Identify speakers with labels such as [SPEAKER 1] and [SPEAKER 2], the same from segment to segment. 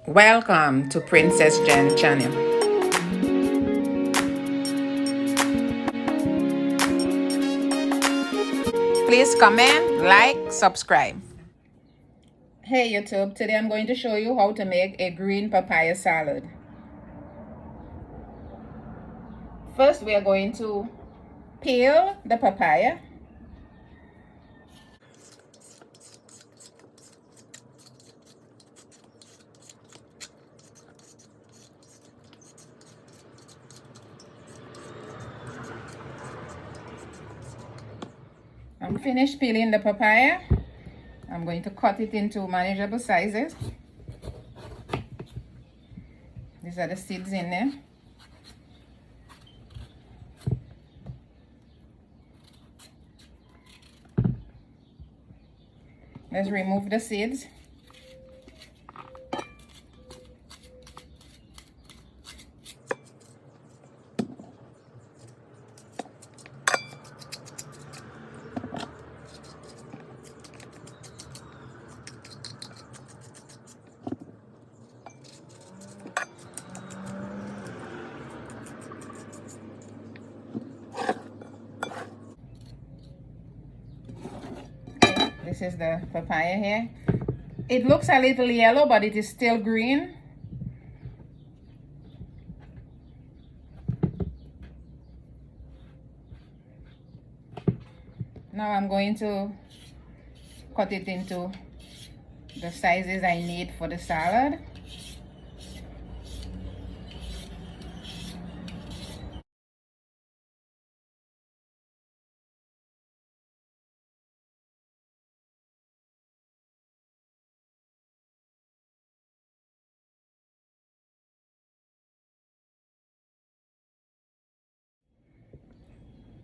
[SPEAKER 1] Welcome to Princess Jen channel. Please comment, like, subscribe. Hey YouTube, today I'm going to show you how to make a green papaya salad. First we are going to peel the papaya. I'm finished peeling the papaya. I'm going to cut it into manageable sizes. These are the seeds in there. Let's remove the seeds. This is the papaya here. It looks a little yellow, but it is still green. Now I'm going to cut it into the sizes I need for the salad.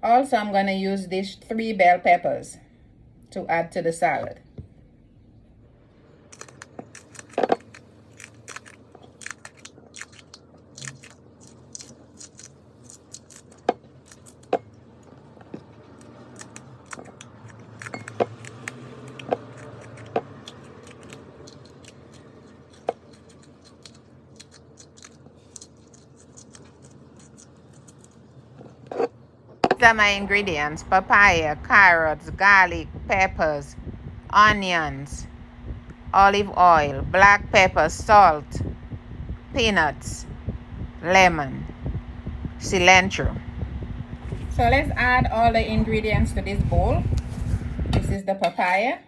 [SPEAKER 1] Also, I'm going to use these 3 bell peppers to add to the salad. These are my ingredients: papaya, carrots, garlic, peppers, onions, olive oil, black pepper, salt, peanuts, lemon, cilantro. So let's add all the ingredients to this bowl. This is the papaya.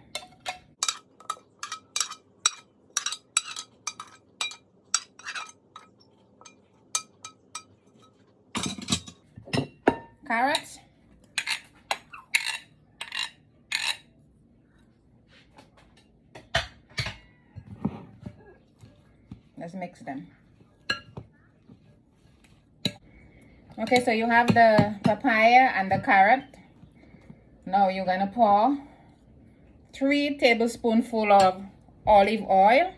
[SPEAKER 1] Carrots. Let's mix them. Okay, so you have the papaya and the carrot. Now you're gonna pour 3 tablespoonfuls of olive oil.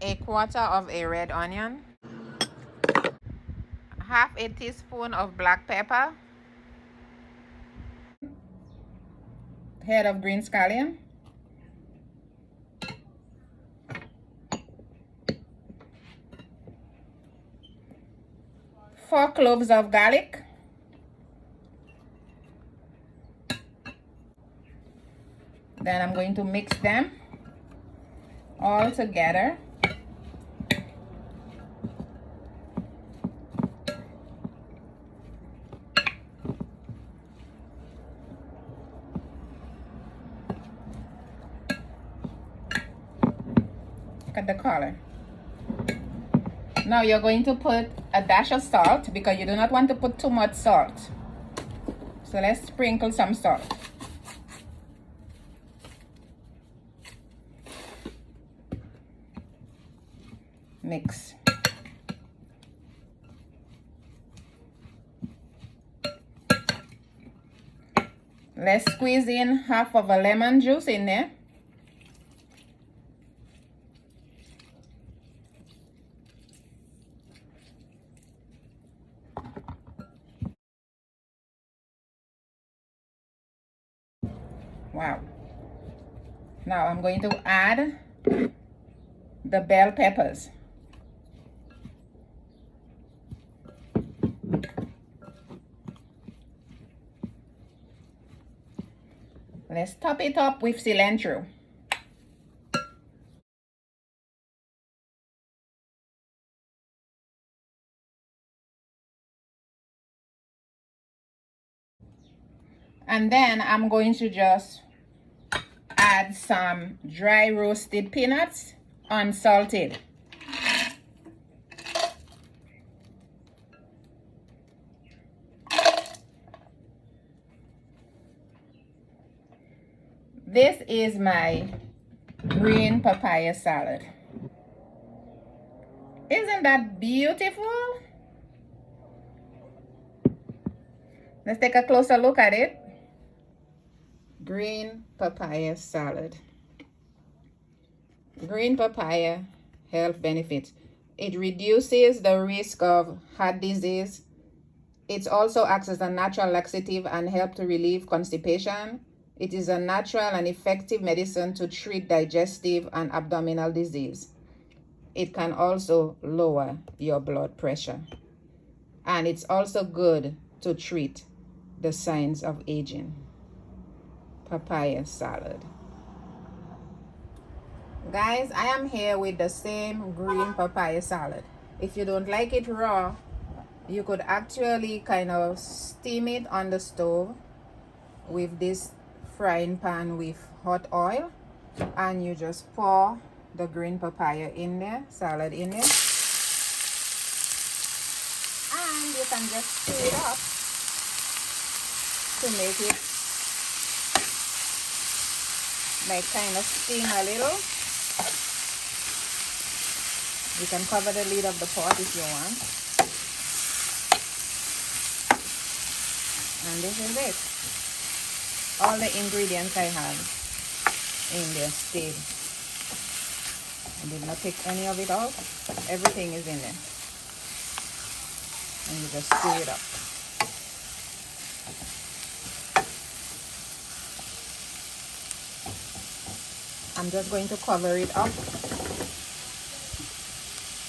[SPEAKER 1] A quarter of a red onion. Half a teaspoon of black pepper. Head of green scallion. 4 cloves of garlic. Then I'm going to mix them all together. Look at the color. Now you're going to put a dash of salt because you do not want to put too much salt. So let's sprinkle some salt. Mix. Let's squeeze in half of a lemon juice in there. Wow. Now I'm going to add the bell peppers. Let's top it up with cilantro. And then I'm going to just add some dry roasted peanuts, unsalted. This is my green papaya salad. Isn't that beautiful? Let's take a closer look at it. Green papaya salad. Green papaya health benefits. It reduces the risk of heart disease. It also acts as a natural laxative and helps to relieve constipation. It is a natural and effective medicine to treat digestive and abdominal disease. It can also lower your blood pressure. And it's also good to treat the signs of aging. Papaya salad. Guys, I am here with the same green papaya salad. If you don't like it raw, you could actually kind of steam it on the stove with this frying pan with hot oil, and you just pour the green papaya in there, salad in there, and you can just stir it up to make it like kind of steam a little. You can cover the lid of the pot if you want. And this is it. All the ingredients I have in there stayed. I did not take any of it out. Everything is in there. And you just stir it up. I'm just going to cover it up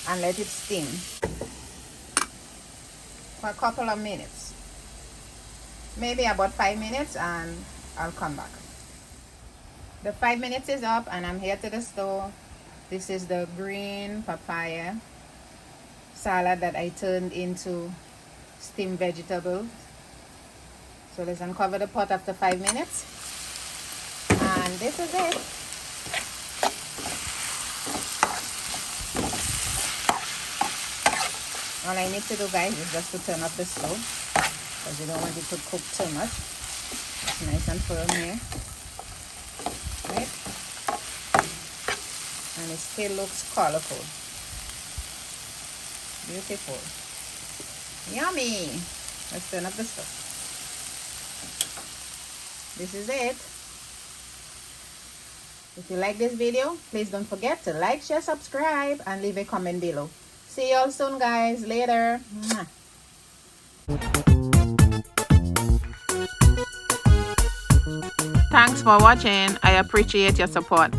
[SPEAKER 1] and let it steam for a couple of minutes. Maybe about 5 minutes, and I'll come back. The 5 minutes is up and I'm here to the stove. This is the green papaya salad that I turned into steamed vegetables. So let's uncover the pot after 5 minutes. And this is it. All I need to do, guys, is just to turn up the stove, because you don't want it to cook too much. It's nice and firm here, right? And it still looks colorful. Beautiful. Yummy. Let's turn up the stove. This is it. If you like this video, please don't forget to like, share, subscribe, and leave a comment below. See you all soon, guys. Later. Mwah. Thanks for watching. I appreciate your support.